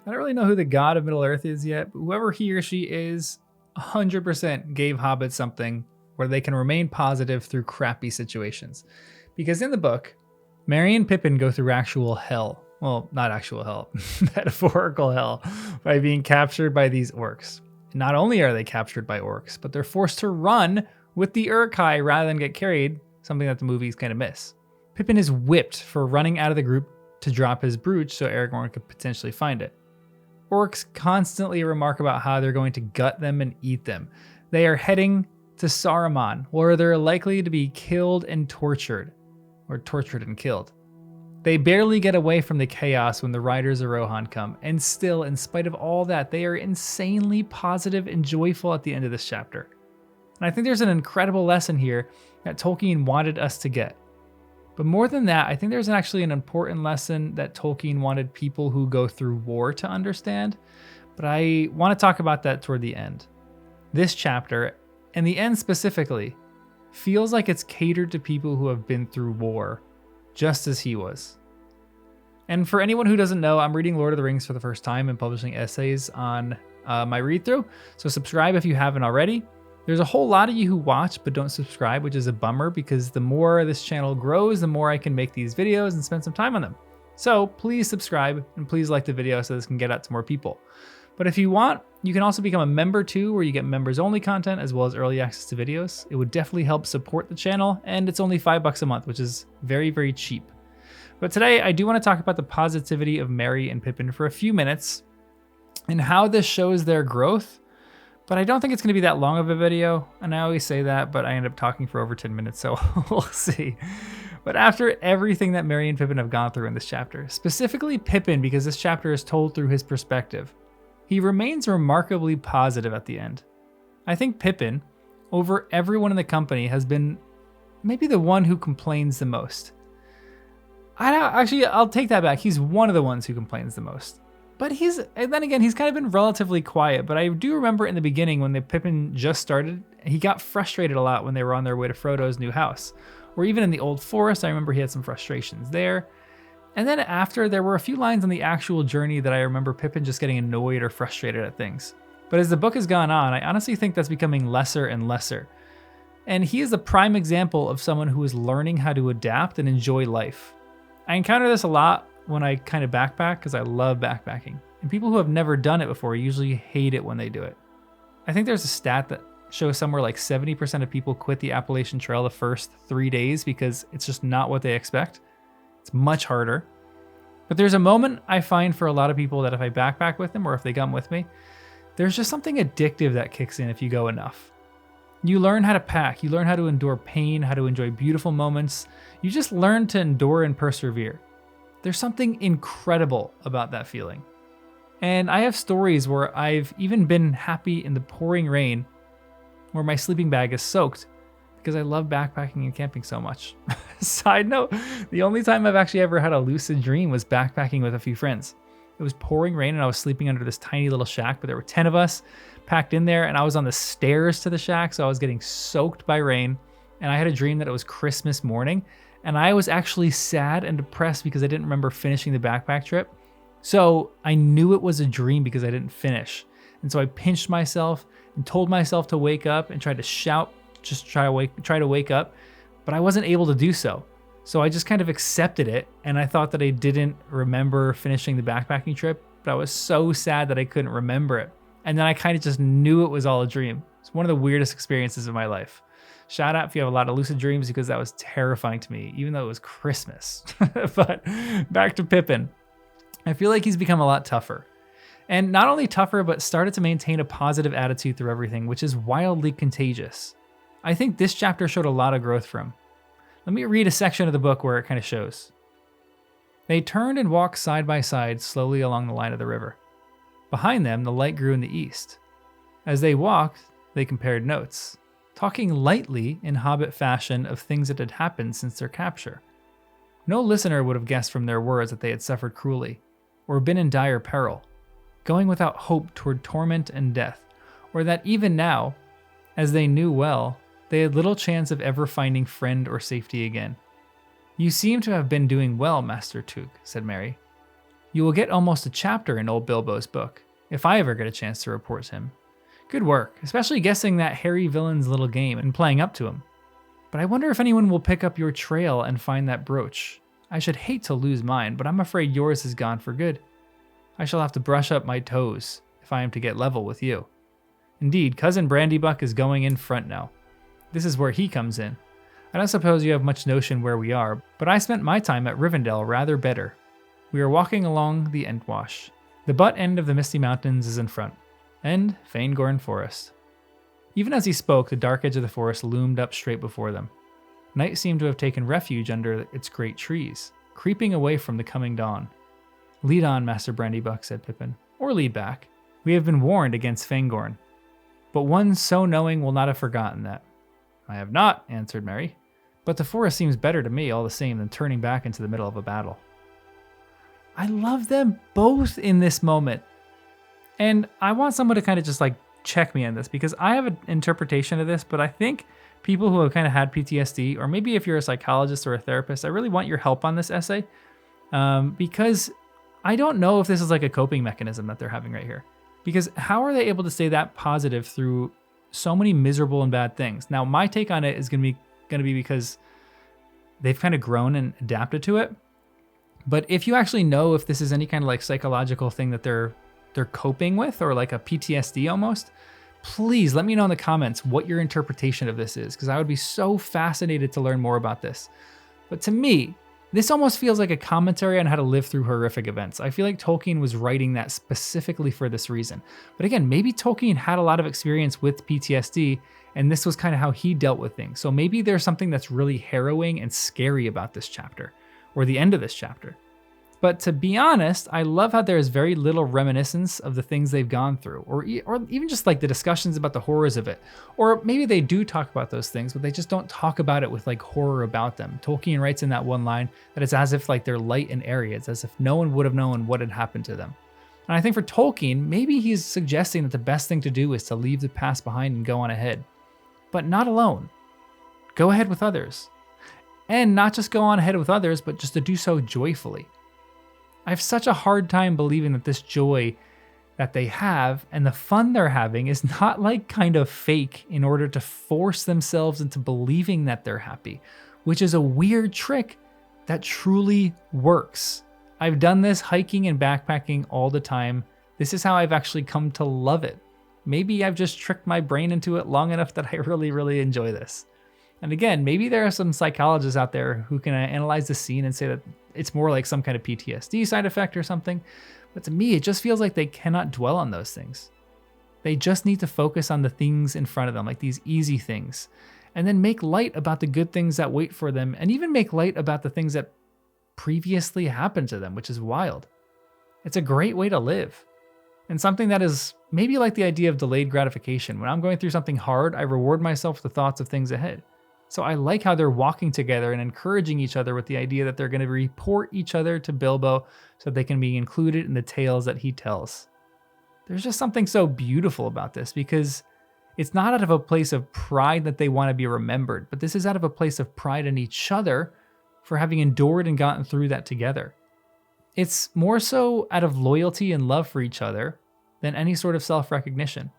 I don't really know who the god of Middle-earth is yet, but whoever he or she is, 100% gave hobbits something where they can remain positive through crappy situations. Because in the book, Merry and Pippin go through actual hell. Well, not actual hell, metaphorical hell, by being captured by these orcs. Not only are they captured by orcs, but they're forced to run with the Uruk-hai rather than get carried, something that the movies kind of miss. Pippin is whipped for running out of the group to drop his brooch so Aragorn could potentially find it. Orcs constantly remark about how they're going to gut them and eat them. They are heading to Saruman, where they're likely to be killed and tortured, or tortured and killed. They barely get away from the chaos when the riders of Rohan come, and still, in spite of all that, they are insanely positive and joyful at the end of this chapter. And I think there's an incredible lesson here that Tolkien wanted us to get. But more than that, I think there's actually an important lesson that Tolkien wanted people who go through war to understand, but I want to talk about that toward the end. This chapter, and the end specifically, feels like it's catered to people who have been through war, just as he was. And for anyone who doesn't know, I'm reading Lord of the Rings for the first time and publishing essays on my read-through, so subscribe if you haven't already. There's a whole lot of you who watch but don't subscribe, which is a bummer because the more this channel grows, the more I can make these videos and spend some time on them. So please subscribe and please like the video so this can get out to more people. But if you want, you can also become a member too, where you get members only content as well as early access to videos. It would definitely help support the channel, and it's only $5 a month, which is very, very cheap. But today I do want to talk about the positivity of Merry and Pippin for a few minutes and how this shows their growth. But I don't think it's going to be that long of a video, and I always say that, but I end up talking for over 10 minutes, so we'll see. But after everything that Merry and Pippin have gone through in this chapter, specifically Pippin because this chapter is told through his perspective, he remains remarkably positive at the end. I think Pippin, over everyone in the company, has been maybe the one who complains the most. I'll take that back. He's one of the ones who complains the most. But he's kind of been relatively quiet. But I do remember in the beginning when the Pippin just started, he got frustrated a lot when they were on their way to Frodo's new house. Or even in the Old Forest, I remember he had some frustrations there. And then after, there were a few lines on the actual journey that I remember Pippin just getting annoyed or frustrated at things. But as the book has gone on, I honestly think that's becoming lesser and lesser. And he is a prime example of someone who is learning how to adapt and enjoy life. I encounter this a lot when I kind of backpack because I love backpacking. And people who have never done it before usually hate it when they do it. I think there's a stat that shows somewhere like 70% of people quit the Appalachian Trail the first 3 days because it's just not what they expect. It's much harder. But there's a moment I find for a lot of people that if I backpack with them or if they come with me, there's just something addictive that kicks in if you go enough. You learn how to pack, you learn how to endure pain, how to enjoy beautiful moments. You just learn to endure and persevere. There's something incredible about that feeling. And I have stories where I've even been happy in the pouring rain where my sleeping bag is soaked because I love backpacking and camping so much. Side note, the only time I've actually ever had a lucid dream was backpacking with a few friends. It was pouring rain and I was sleeping under this tiny little shack, but there were 10 of us packed in there and I was on the stairs to the shack, so I was getting soaked by rain. And I had a dream that it was Christmas morning and I was actually sad and depressed because I didn't remember finishing the backpack trip. So I knew it was a dream because I didn't finish. And so I pinched myself and told myself to wake up and tried to shout, just try to wake up, but I wasn't able to do so. So I just kind of accepted it, and I thought that I didn't remember finishing the backpacking trip, but I was so sad that I couldn't remember it. And then I kind of just knew it was all a dream. It's one of the weirdest experiences of my life. Shout out if you have a lot of lucid dreams because that was terrifying to me, even though it was Christmas. But back to Pippin. I feel like he's become a lot tougher. And not only tougher, but started to maintain a positive attitude through everything, which is wildly contagious. I think this chapter showed a lot of growth for him. Let me read a section of the book where it kind of shows. They turned and walked side by side slowly along the line of the river. Behind them, the light grew in the east. As they walked, they compared notes, talking lightly in hobbit fashion of things that had happened since their capture. No listener would have guessed from their words that they had suffered cruelly, or been in dire peril, going without hope toward torment and death, or that even now, as they knew well, they had little chance of ever finding friend or safety again. You seem to have been doing well, Master Took, said Merry. You will get almost a chapter in old Bilbo's book, if I ever get a chance to report to him. Good work, especially guessing that hairy villain's little game and playing up to him. But I wonder if anyone will pick up your trail and find that brooch. I should hate to lose mine, but I'm afraid yours is gone for good. I shall have to brush up my toes if I am to get level with you. Indeed, Cousin Brandybuck is going in front now. This is where he comes in. I don't suppose you have much notion where we are, but I spent my time at Rivendell rather better. We are walking along the Entwash. The butt end of the Misty Mountains is in front, and Fangorn Forest. Even as he spoke, the dark edge of the forest loomed up straight before them. Night seemed to have taken refuge under its great trees, creeping away from the coming dawn. Lead on, Master Brandybuck, said Pippin, or lead back. We have been warned against Fangorn, but one so knowing will not have forgotten that. I have not, answered Merry, but the forest seems better to me all the same than turning back into the middle of a battle. I love them both in this moment. And I want someone to kind of just like check me on this, because I have an interpretation of this, but I think people who have kind of had PTSD, or maybe if you're a psychologist or a therapist, I really want your help on this essay, because I don't know if this is like a coping mechanism that they're having right here. Because how are they able to stay that positive through so many miserable and bad things? Now, my take on it is going to be because they've kind of grown and adapted to it. But if you actually know if this is any kind of like psychological thing that they're coping with, or like a PTSD almost, please let me know in the comments what your interpretation of this is, because I would be so fascinated to learn more about this. But to me, this almost feels like a commentary on how to live through horrific events. I feel like Tolkien was writing that specifically for this reason. But again, maybe Tolkien had a lot of experience with PTSD, and this was kind of how he dealt with things. So maybe there's something that's really harrowing and scary about this chapter, or the end of this chapter. But to be honest, I love how there is very little reminiscence of the things they've gone through, or even just like the discussions about the horrors of it. Or maybe they do talk about those things, but they just don't talk about it with like horror about them. Tolkien writes in that one line that it's as if like they're light and airy. It's as if no one would have known what had happened to them. And I think for Tolkien, maybe he's suggesting that the best thing to do is to leave the past behind and go on ahead. But not alone. Go ahead with others. And not just go on ahead with others, but just to do so joyfully. I have such a hard time believing that this joy that they have and the fun they're having is not like kind of fake in order to force themselves into believing that they're happy, which is a weird trick that truly works. I've done this hiking and backpacking all the time. This is how I've actually come to love it. Maybe I've just tricked my brain into it long enough that I really, really enjoy this. And again, maybe there are some psychologists out there who can analyze the scene and say that it's more like some kind of PTSD side effect or something. But to me, it just feels like they cannot dwell on those things. They just need to focus on the things in front of them, like these easy things, and then make light about the good things that wait for them, and even make light about the things that previously happened to them, which is wild. It's a great way to live. And something that is maybe like the idea of delayed gratification. When I'm going through something hard, I reward myself with the thoughts of things ahead. So I like how they're walking together and encouraging each other with the idea that they're going to report each other to Bilbo so they can be included in the tales that he tells. There's just something so beautiful about this, because it's not out of a place of pride that they want to be remembered, but this is out of a place of pride in each other for having endured and gotten through that together. It's more so out of loyalty and love for each other than any sort of self-recognition.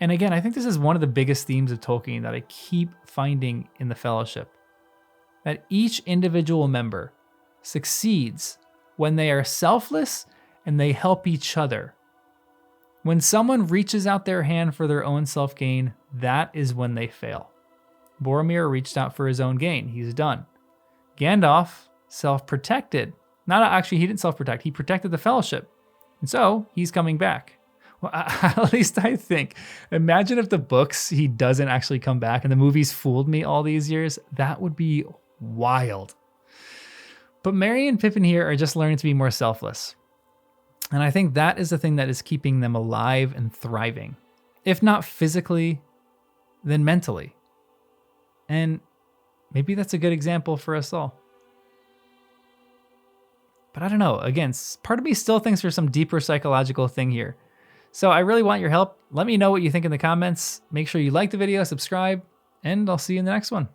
And again, I think this is one of the biggest themes of Tolkien that I keep finding in the Fellowship. That each individual member succeeds when they are selfless and they help each other. When someone reaches out their hand for their own self-gain, that is when they fail. Boromir reached out for his own gain. He's done. Gandalf self-protected. He didn't self-protect. He protected the Fellowship. And so he's coming back. Well, at least I think. Imagine if the books, he doesn't actually come back and the movies fooled me all these years. That would be wild. But Merry and Pippin here are just learning to be more selfless. And I think that is the thing that is keeping them alive and thriving. If not physically, then mentally. And maybe that's a good example for us all. But I don't know. Again, part of me still thinks there's some deeper psychological thing here. So I really want your help. Let me know what you think in the comments. Make sure you like the video, subscribe, and I'll see you in the next one.